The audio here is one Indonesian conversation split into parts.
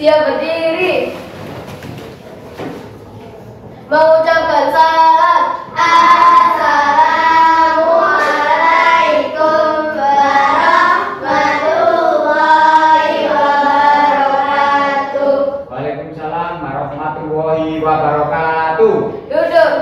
Siap berdiri. Mengucapkan salam. Assalamualaikum warahmatullahi wabarakatuh. Waalaikumsalam warahmatullahi wabarakatuh. Duduk.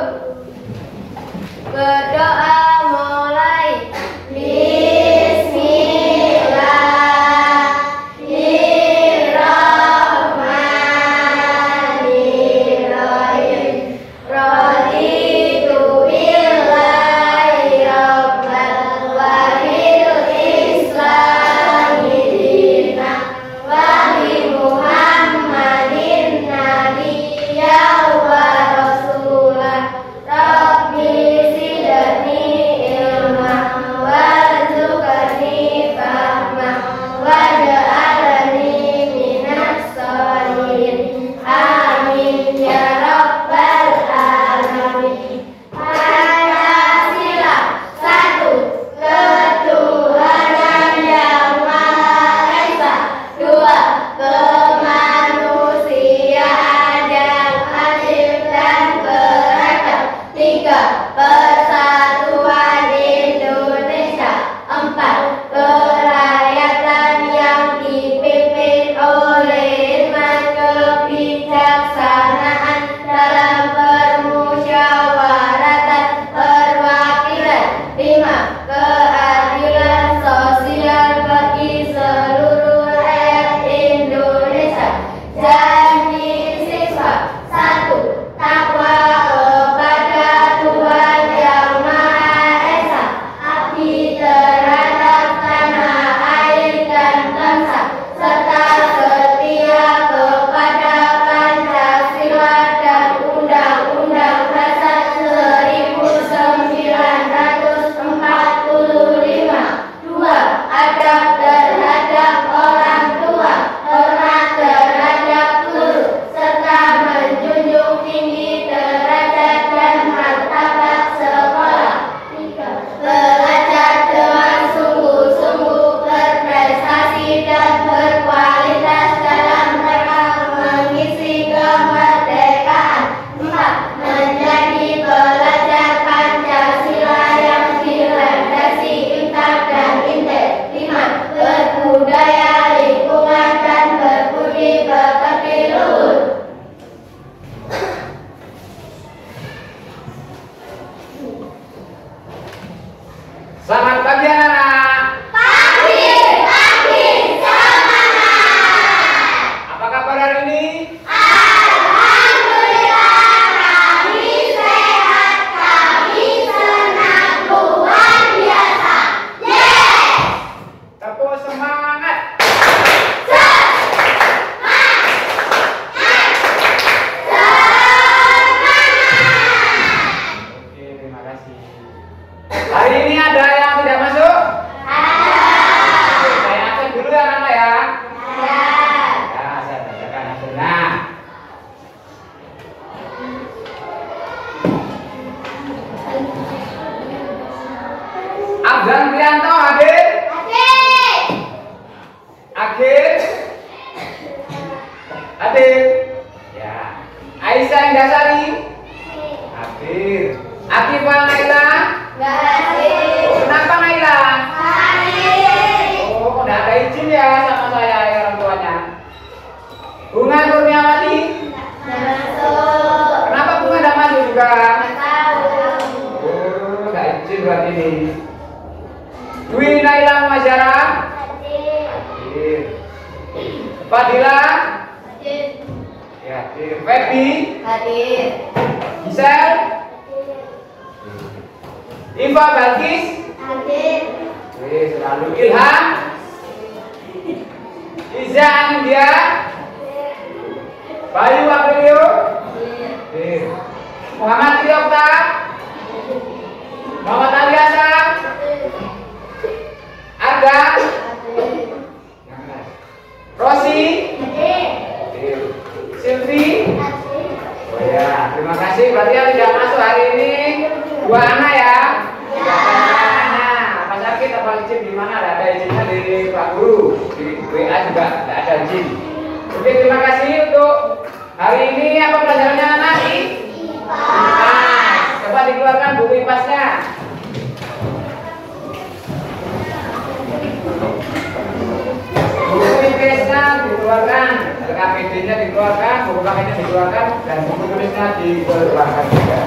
Berdoa mulai. Bismillahirrahmanirrahim. Raditu billahi rabban wa bil islami dinan wa bi Muhammadin nabiyyan wa rasulan. Rabbi zidni ilman warzuqni fahman waj'alni minas sholihin. Amin ya rabbal alamin. Pancasila satu, ketuhanan yang maha esa. Dua, kemanusiaan yang adil dan beradab. Tiga, persatuan Indonesia. Empat, kerakyatan yang dipimpin oleh hikmat kebijaksanaan dalam permusyawaratan perwakilan. Lima, keadilan sosial bagi seluruh rakyat Indonesia. Janji siswa satu, takwa kepada Tuhan Yang Maha Esa, abdi terhadap tanah air dan bangsa, serta setia kepada Pancasila dan Undang-Undang Dasar 1945. Dua, adab terhadap orang tua, hormat terhadap guru, serta menjunjung tinggi derajat dan martabat sekolah. Tiga, belajar dengan sungguh-sungguh, berprestasi dan berkualitas dalam rangka mengisi kemerdekaan. Empat, menjadi pelajar Pancasila yang dilandasi intak dan indeks. Lima, berbudaya lingkungan dan berbudi pekerti luhur. Selamat pagi anak-anak. Pagi, semangat. Apa kabar hari ini? Alhamdulillah, kami sehat, kami senang, luar biasa. Yes! Tepuk semangat. Oke, terima kasih. Hari ini ada yang tidak masuk? Saya absen dulu ya anak-anak ya. Ya, saya bacakan hasilnya. Abdan Prianto hadir? Hadir? Hadir? Ya. Aisyah Indah-Sari? Hadir. Akifah Naila? Kenapa Naila? Oh, udah ada izin ya sama saya ya orang tuanya. Bunga Kurniawati? Kenapa Bunga tidak masuk juga? Oh, udah izin berarti ini. Dwi Naila Mazara? Hadir. Fadila? Ya, hadir. Feby? Gisel? Iva Balkis? Selalu. Ilham? Iza Anindya? Bayu Aprilio? Muhammad Triokta? Muhammad Aliasa? Arga? Rosi? Silvi? Oh ya, terima kasih. Berarti yang tidak masuk hari ini dua anak ya. Apa sakit apa izin di mana? Ada izinnya di Pak Guru, di WA juga tidak ada izin. Oke, terima kasih untuk hari ini. Apa pelajarannya anak? IPAS. Coba dikeluarkan buku IPAS-nya. Buku IPAS-nya dikeluarkan, KPD-nya dikeluarkan, buku KPD-nya dikeluarkan, dan buku tulisnya dikeluarkan juga.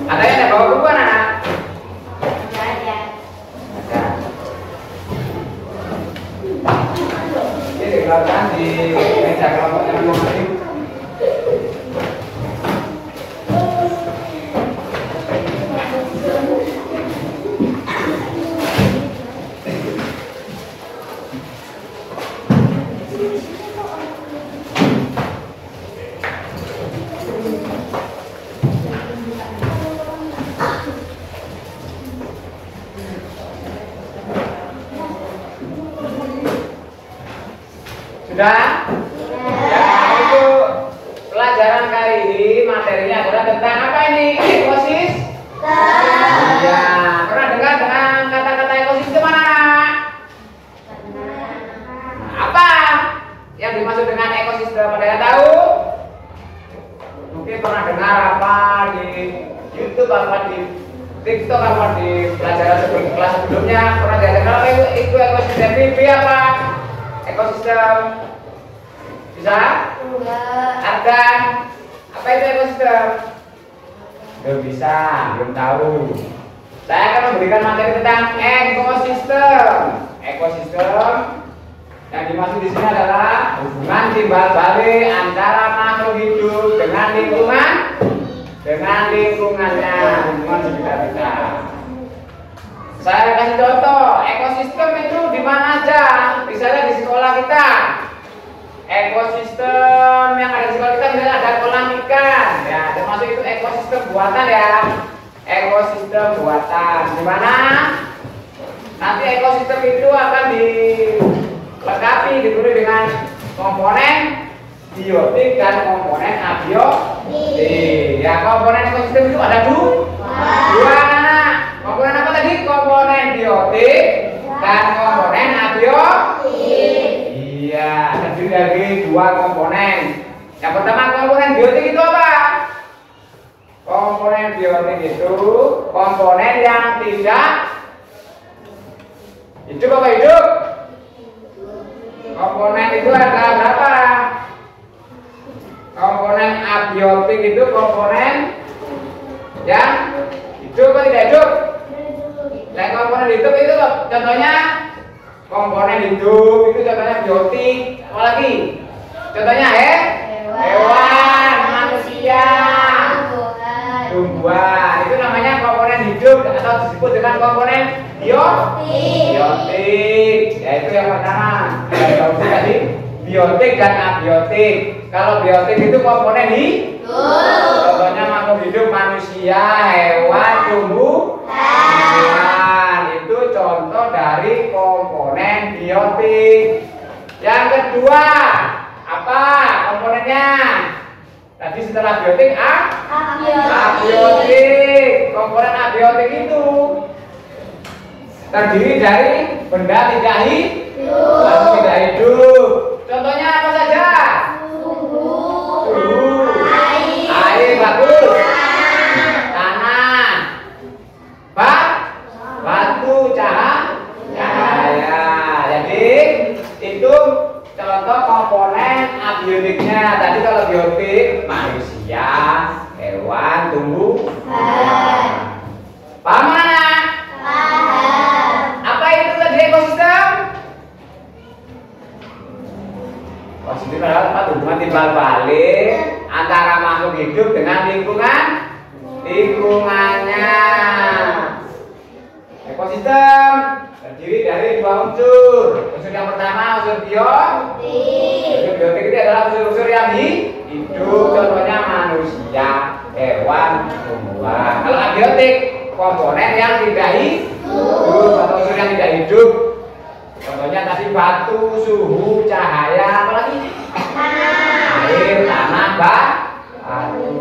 Ada yang ada bawa buku anak? Ini dikeluarkan di meja kelompoknya masing-masing. Sudah? Ya, itu pelajaran kali ini materinya adalah tentang apa ini? Ekosistem. Ya, pernah dengar dengan kata-kata ekosistem mana? Apa yang dimaksud dengan ekosistem? Ada yang tahu? Mungkin pernah dengar apa di YouTube, apa di TikTok, apa di pelajaran kelas sebelumnya pernah dengar apa itu ekosistem? TV apa? Ekosistem. Bisa? Ada. Apa itu ekosistem? Belum bisa, belum tahu. Saya akan memberikan materi tentang ekosistem. Ekosistem yang dimaksud di sini adalah hubungan timbal balik antara makhluk hidup dengan lingkungannya, hubungan sekitar kita. Saya kasih contoh, ekosistem itu di mana aja? Misalnya di sekolah kita. Ekosistem yang ada di sekolah kita misalnya ada kolam ikan, ya termasuk itu ekosistem buatan ya. Ekosistem buatan. Di mana? Nanti ekosistem itu akan dilengkapi diberi dengan komponen biotik dan komponen abiotik. Ya, komponen ekosistem itu ada dua anak. Komponen apa tadi? Komponen biotik dan komponen abiotik. Iya, terdiri dari dua komponen. Yang pertama komponen biotik itu apa? Komponen biotik itu komponen yang tidak hidup apa hidup? Komponen itu ada berapa? Komponen abiotik itu komponen yang hidup atau tidak hidup? Dan komponen hidup itu contohnya komponen hidup itu contohnya biotik. Apa lagi? Contohnya hewan, manusia, tumbuhan. Itu namanya komponen hidup atau disebut dengan komponen biotik. Yaitu yang pertama tadi biotik dan abiotik. Kalau biotik itu komponen hidup. Contohnya makhluk hidup, manusia, hewan, tumbuhan. Itu contoh dari komponen biotik. Yang kedua, apa komponennya? Tadi setelah biotik, abiotik. Komponen abiotik itu terdiri dari benda tidak hidup. Contohnya apa saja? Suhu, air bagus, tanah, batu, cahaya. Jadi itu contoh komponen abiotiknya. Tadi kalau biotik manusia, hewan, tumbuhan. Paham mana? Apa itu tadi ekosistem? Ekosistem adalah tempat hubungan timbal balik antara makhluk hidup dengan lingkungannya. Ekosistem terdiri dari dua unsur. Unsur yang pertama unsur biotik. Unsur biotik itu adalah unsur-unsur yang hidup, contohnya manusia, hewan, tumbuhan. Kalau abiotik komponen yang tidak hidup atau unsur yang tidak hidup. Contohnya tadi batu, suhu, cahaya, apalagi air, tanah, batu.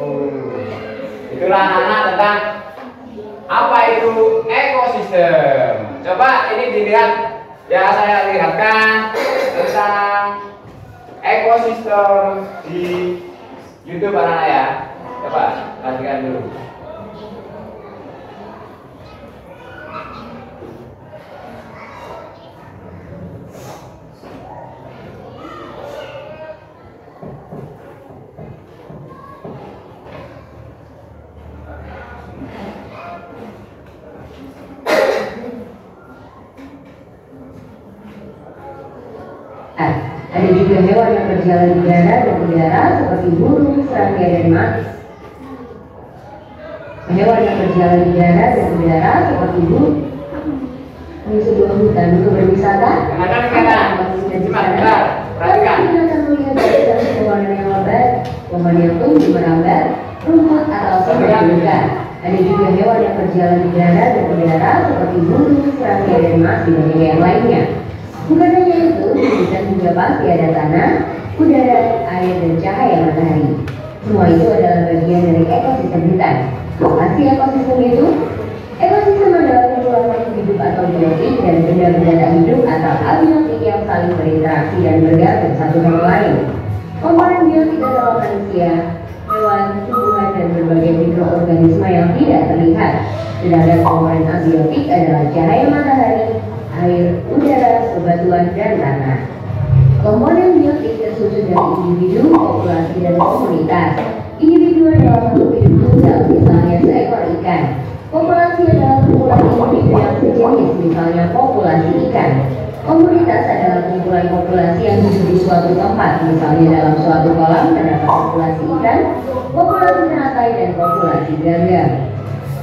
Itulah anak-anak tentang apa itu ekosistem. Coba ini dilihat Ya, saya lihatkan tentang ekosistem di YouTube anak-anak ya. Coba perhatikan dulu. Ada juga hewan yang berjalan di darat dan udara seperti burung, serangga, dan mati. Hewan yang berjalan di darat dan udara seperti burung. Ini sebuah hutan untuk berwisata. Perhatikan. Kita akan melihat dari pepohonan yang lebat, pohon yang tumbuh merambat, rumput atau semak belukar. Ada juga hewan yang berjalan di darat dan udara seperti burung, serangga, dan masih banyak yang lainnya. Bukan hanya itu, di hutan juga pasti ada tanah, udara, air, dan cahaya matahari. Semua itu adalah bagian dari ekosistem hutan. Apa sih ekosistem itu? Ekosistem adalah kumpulan makhluk hidup atau biotik dan benda-benda tak hidup atau abiotik yang saling berinteraksi dan bergantung satu sama lain. Komponen biotik adalah manusia, hewan, tumbuhan, dan berbagai mikroorganisme yang tidak terlihat. Sedangkan komponen abiotik adalah cahaya matahari, air, udara, bebatuan, dan tanah. Komponen biotik tersusun dari individu, populasi, dan komunitas. Individu adalah makhluk hidup tunggal, misalnya seekor ikan. Populasi adalah kumpulan individu yang sejenis, misalnya populasi ikan. Komunitas adalah kumpulan populasi yang hidup di suatu tempat, misalnya dalam suatu kolam terdapat populasi ikan, populasi teratai, dan populasi gagak.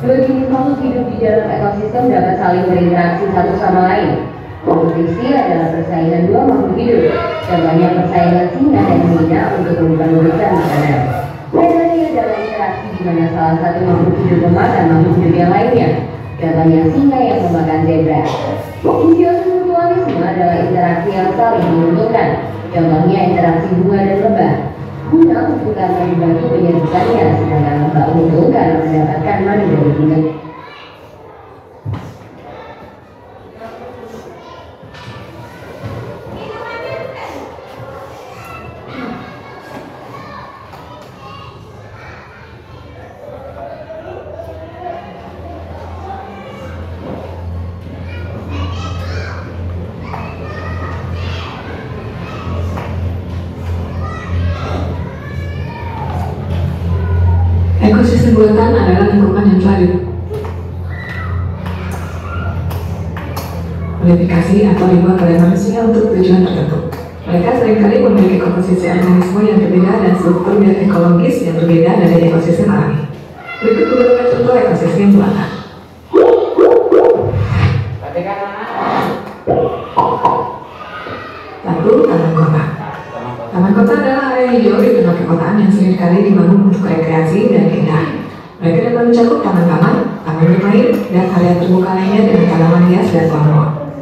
Dua jenis makhluk hidup di dalam ekosistem dapat saling berinteraksi satu sama lain. Kompetisi adalah persaingan dua makhluk hidup. Contohnya persaingan singa dan hyena untuk merebutkan makanan. Predasi adalah interaksi di mana salah satu makhluk hidup memakan makhluk hidup yang lainnya. Contohnya singa yang memakan zebra. Simbiosis mutualisme adalah interaksi yang saling menguntungkan. Contohnya interaksi bunga dan lebah. Bunga untung karena dibantu penyerbukannya, sedangkan lebah untung karena mendapatkan madu dari bunga. Ekosistem buatan adalah lingkungan yang telah dimodifikasi atau dibuat oleh manusia untuk tujuan tertentu. Mereka seringkali memiliki komposisi organisme yang berbeda dan struktur ekologis yang berbeda dari ekosistem alami. Berikut beberapa contoh ekosistem buatan. Satu, taman kota. Taman kota adalah area hijau di tengah perkotaan yang seringkali dibangun untuk rekreasi dan keindahan. Mereka dapat mencakup taman-taman, taman bermain, dan area terbuka lainnya dengan tanaman hias dan pohon.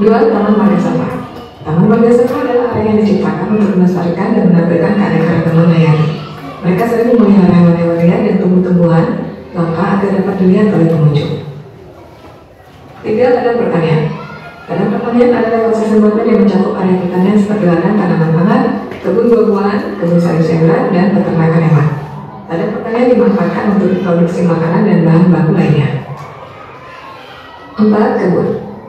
Dua, taman marga satwa. Taman marga satwa adalah area yang diciptakan untuk melestarikan dan menampilkan keanekaragaman hayati. Mereka sering memelihara hewan-hewan liar dan tumbuh-tumbuhan langka agar dapat dilihat oleh pengunjung. Tiga, ladang pertanian. Ladang pertanian adalah ekosistem buatan yang mencakup area pertanian seperti ladang tanaman pangan, kebun buah-buahan, kebun sayur-sayuran, dan peternakan hewan. Ladang pertanian dimanfaatkan untuk produksi makanan dan bahan baku lainnya. Empat, kebun.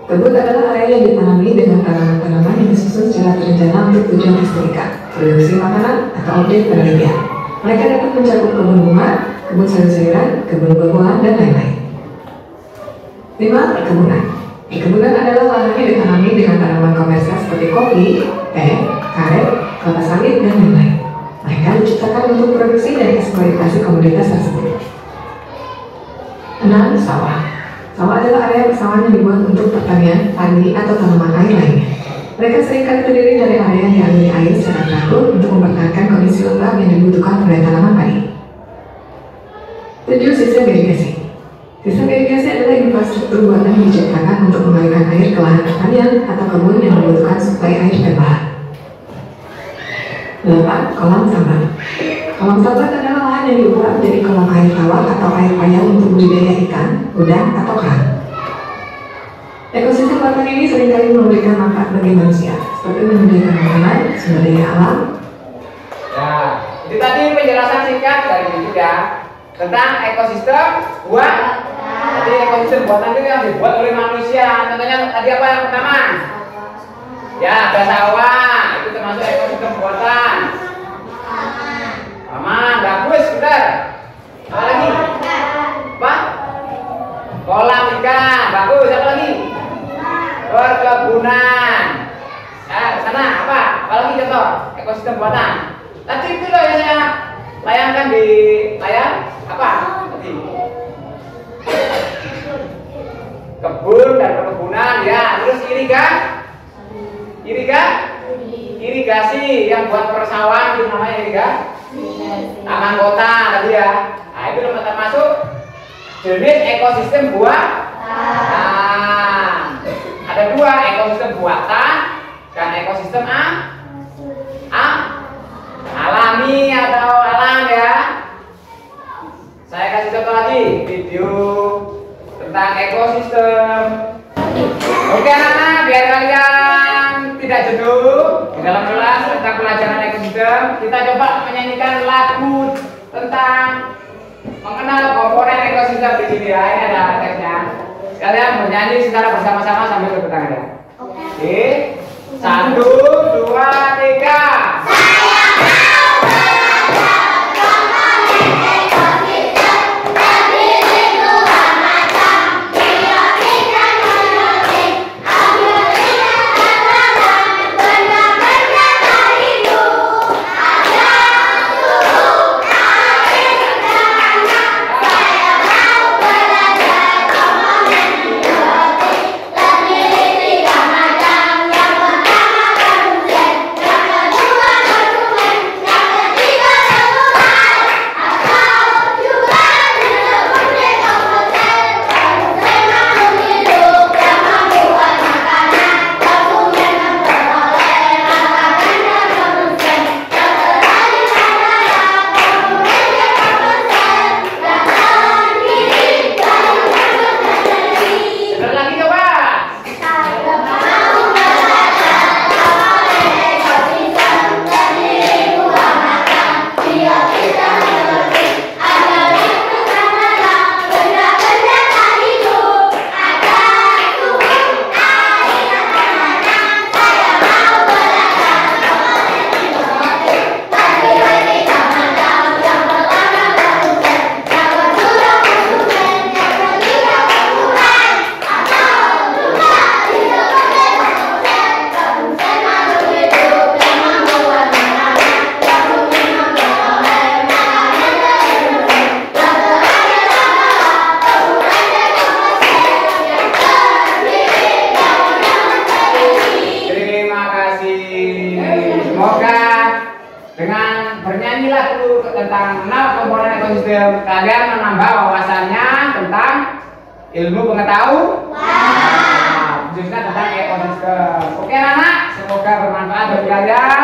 Kebun adalah area yang ditanami dengan tanaman-tanaman yang disusun secara terencana untuk tujuan estetika, produksi makanan, atau objek penelitian. Mereka dapat mencakup kebun bunga, kebun sayur-sayuran, kebun buah-buahan, dan lain-lain. 5. Perkebunan. Perkebunan adalah lahan yang ditanami dengan tanaman komersial seperti kopi, teh, karet, kelapa sawit, dan lain-lain. Mereka diciptakan untuk produksi dan eksploitasi komoditas tersebut. 6. Sawah. Sawah adalah area persawahan yang dibuat untuk pertanian, padi, atau tanaman air lainnya. Mereka seringkali terdiri dari area yang dialiri air secara teratur untuk mempertahankan kondisi lembab yang dibutuhkan oleh tanaman padi. 7. Sistem irigasi. Sistem irigasi adalah infrastruktur buatan yang diciptakan untuk mengalirkan air ke lahan pertanian atau kebun yang membutuhkan suplai air tambahan. 8. Kolam sambat. Kolam sambat adalah lahan yang diubah menjadi kolam air tawar atau air payau untuk budidaya ikan, udang, atau kerang. Ekosistem buatan ini seringkali memberikan manfaat bagi manusia, seperti menyediakan makanan, sumber daya alam. Ya, itu tadi penjelasan singkat dari itu ya tentang ekosistem buatan. Jadi ekosistem buatan itu yang dibuat oleh manusia. Contohnya tadi apa yang pertama? Ya, ada sawah, itu termasuk ekosistem buatan. Aman, bagus, benar. Apa lagi? Apa? Kolam ikan, bagus. Apa lagi? Perkebunan. Nah, sana apa? Apa lagi contoh ekosistem buatan? Tadi itu loh yang saya layangkan di layar apa? Tadi kebun dan perkebunan ya. Terus irigasi yang buat persawahan itu namanya irigasi. Taman kota tadi ya. Nah itu termasuk jenis ekosistem buatan. Ada dua, ekosistem buatan dan ekosistem alami atau alam ya. Saya kasih contoh lagi video tentang ekosistem. Oke anak-anak, biar kalian tidak jenuh di dalam kelas tentang pelajaran ekosistem, kita coba menyanyikan lagu tentang mengenal komponen ekosistem di sini ya. Ini ada teksnya. Kalian bernyanyi secara bersama-sama sambil tepuk tangan ya. Oke. 1, 2, 3. Dengan bernyanyi lagu tentang mengenal komponen ekosistem, kalian menambah wawasannya tentang ilmu pengetahuan. Khususnya tentang ekosistem. Oke anak, semoga bermanfaat bagi kalian.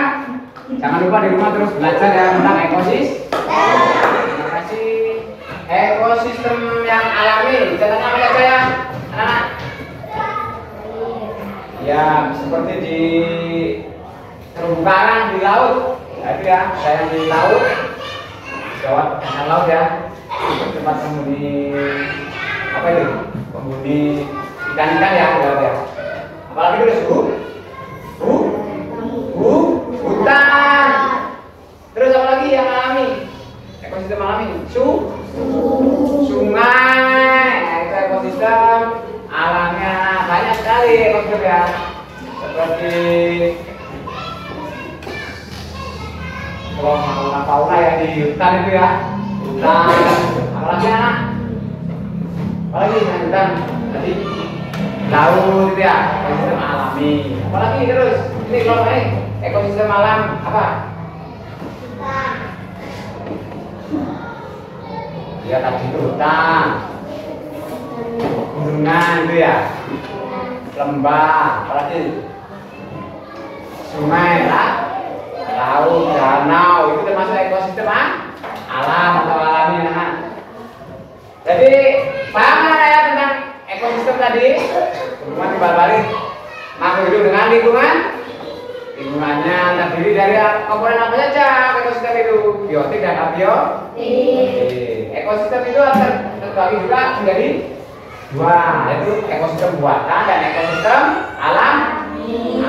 Jangan lupa di rumah terus belajar ya tentang ekosistem. Terima kasih. Ekosistem yang alami, contohnya apa saja ya, anak? Ya, seperti di terumbu karang di laut. Nah, itu ya, saya di laut, Jawa Tengah laut ya, tempat penghuni apa itu? Penghuni ikan-ikan ya, di laut ya. Apalagi terus hutan. Terus apa lagi yang alami? Ekosistem alami, sungai. Nah, itu ekosistem alamnya banyak sekali ekosistem ya, seperti fauna ya di hutan itu ya, hutan. Apalagi anak? Apalagi hutan tadi laut itu ya, ekosistem alami. Apalagi terus ini kalau ekosistem alam apa? Ya tadi itu hutan, gunungan itu ya, lembah, apalagi sungai lah, laut, danau, itu termasuk ekosistem alam atau alami anak. Jadi paham ya tentang ekosistem ekosistem tadi? Lingkungan dibalik makhluk hidup dengan lingkungannya terdiri dari komponen apa saja ekosistem itu? Biotik dan abiotik. Ekosistem itu terbagi juga menjadi dua, yaitu ekosistem buatan dan ekosistem alami.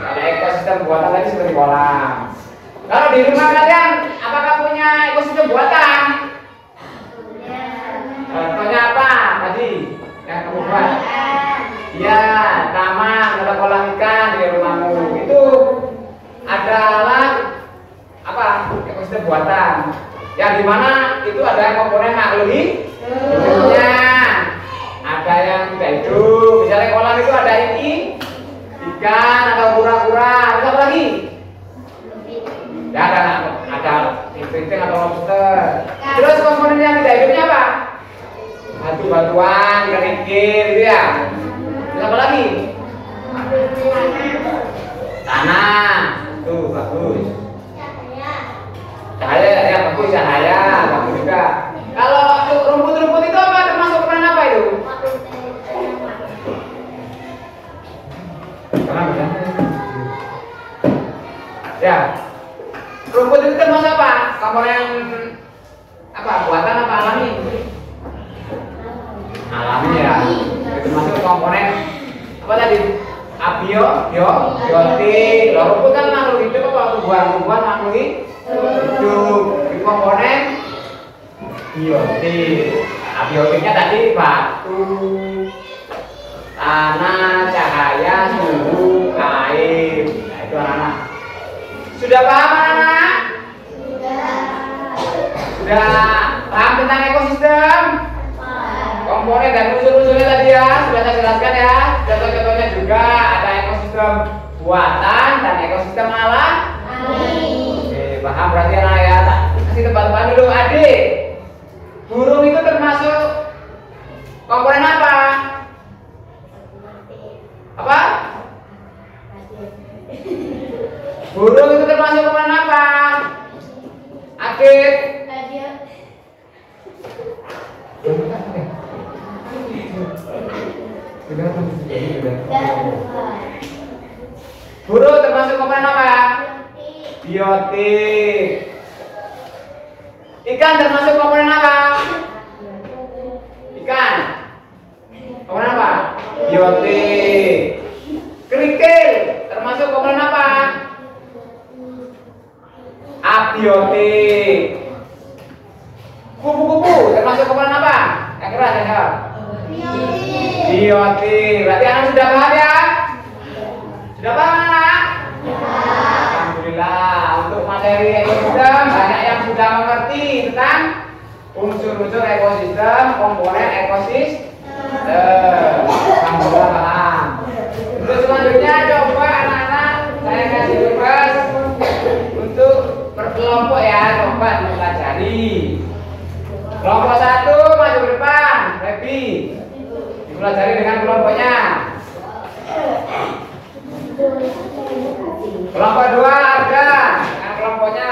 Kalau ekosistem buatan tadi seperti kolam. Kalau di rumah kalian, apakah punya ekosistem buatan? Contohnya apa tadi yang kamu buat? Ya, taman atau kolam ikan di rumahmu itu adalah apa? Ekosistem buatan. Yang dimana itu ada komponen makhluk hidupnya, ada yang tidak hidup. Misalnya kolam itu ada ikan atau kura-kura, ada apa lagi? Ya ada ikan atau lobster. Terus komponen yang tidak hidupnya apa? Batu-batuan, kerikil, gitu ya. Terus apa lagi? Tanah, tuh bagus. Cahaya, ya bagus cahaya, bagus juga. Kalau rumput-rumput itu apa? Termasuk komponen apa itu? Ya, rumput itu termasuk apa? Komponen apa? Buatan apa alami? Alami ya. Itu termasuk komponen apa tadi? Biotik. Rumput kan makhluk hidup apa? Tumbuhan makhluk hidup. Itu komponen biotik. Biotiknya tadi batu, tanah, cahaya, suhu, air. Nah, itu anak-anak. Sudah paham anak-anak? Sudah paham tentang ekosistem? Komponen dan unsur-unsurnya tadi ya, sudah saya jelaskan ya. Contoh-contohnya juga ada ekosistem buatan dan ekosistem alami. Oke, paham berarti anak ya. Kasih tempat-tempat dulu, adik. Burung itu termasuk komponen apa? Apa? Burung itu termasuk komponen apa? Akid. Burung termasuk komponen apa? Biotik. Ikan termasuk komponen apa? Ikan. Komponen apa? Biotik. Kerikil termasuk komponen apa? Abiotik. Kupu-kupu termasuk komponen apa? Yang keras ya? Biotik. Berarti anak sudah paham ya? Sudah paham anak? Alhamdulillah, untuk materi ekosistem banyak yang sudah mengerti tentang unsur-unsur ekosistem, komponen ekosistem. Alhamdulillah paham. Untuk selanjutnya coba anak-anak saya kasih tugas untuk berkelompok ya, coba dipelajari. Kelompok 1 maju ke depan, Rebi. Dipelajari dengan kelompoknya. Kelompok 2 ada dengan kelompoknya.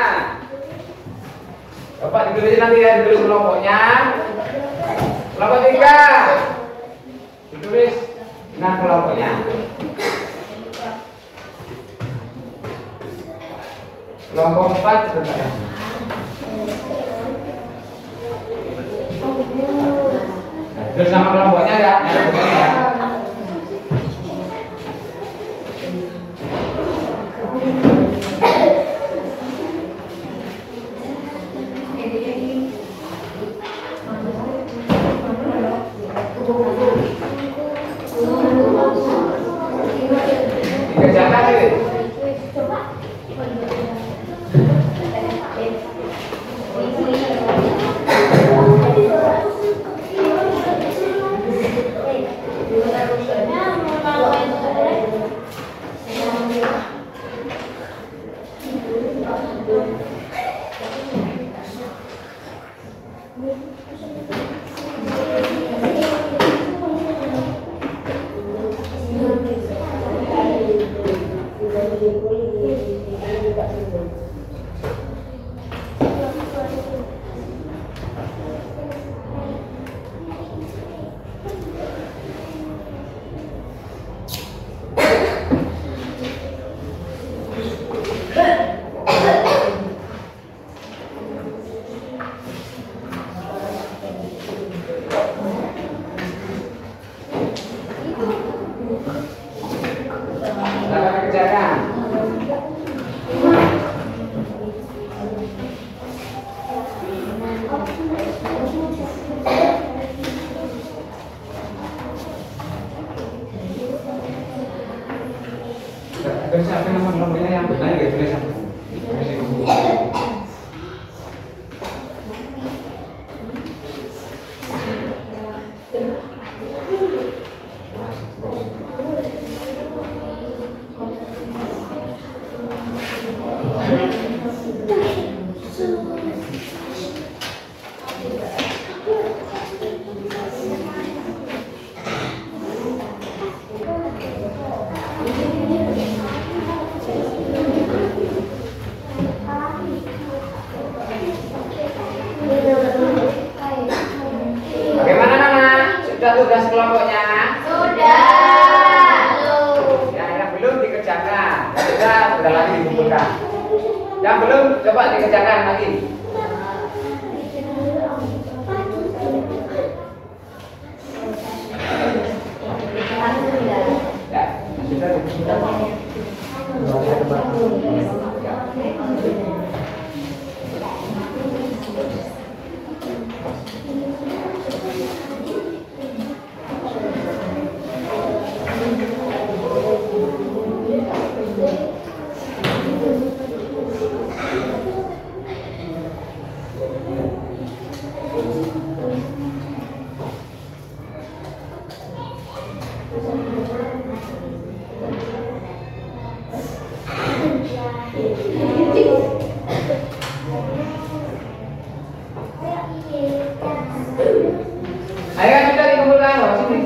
Bapak ditulis nanti ya, ditulis kelompoknya. Kelompok 3 ditulis dengan kelompoknya. Kelompok 4 sebentar. Terus nama kelompoknya ya. Dikerjakan deh. tapi nomor-nomornya yang benar ya tulisan. Bagaimana Nana? Sudah tugas kelompoknya? Sudah. Yang belum dikerjakan, sudah lagi dikumpulkan. Yang belum coba dikerjakan lagi. Ya, sudah dikumpulkan. Ayo kan sudah dikumpulkan loh sini.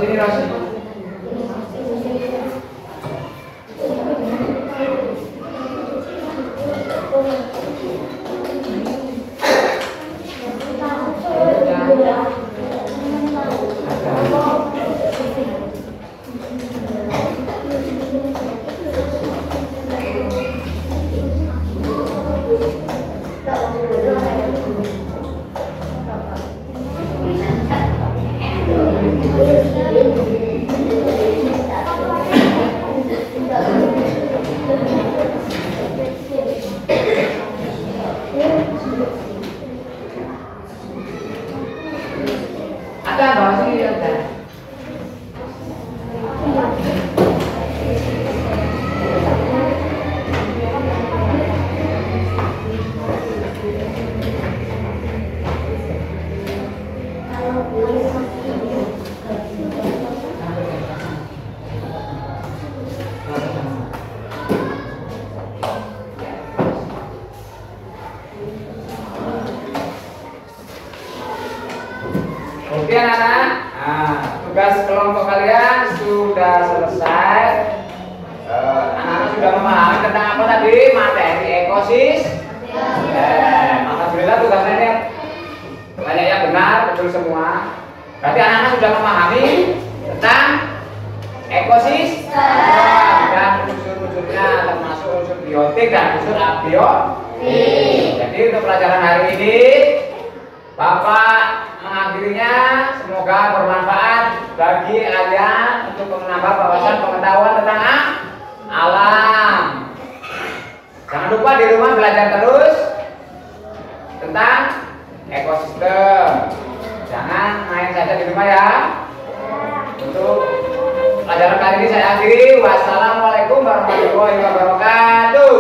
Sini Rosi. Ada bawa sini ada. Oke anak-anak, nah, tugas kelompok kalian sudah selesai. Anak-anak sudah memahami tentang apa tadi materi ekosistem. Alhamdulillah tugasnya ini banyak yang benar, betul semua. Berarti anak-anak sudah memahami tentang ekosistem dan unsur-unsurnya, termasuk unsur biotik dan unsur abiotik. Jadi untuk pelajaran hari ini Bapak mengakhirinya, semoga bermanfaat bagi kalian untuk menambah wawasan pengetahuan tentang alam. Jangan lupa di rumah belajar terus tentang ekosistem. Jangan main saja di rumah ya. Untuk pelajaran kali ini saya akhiri. Wassalamualaikum warahmatullahi wabarakatuh.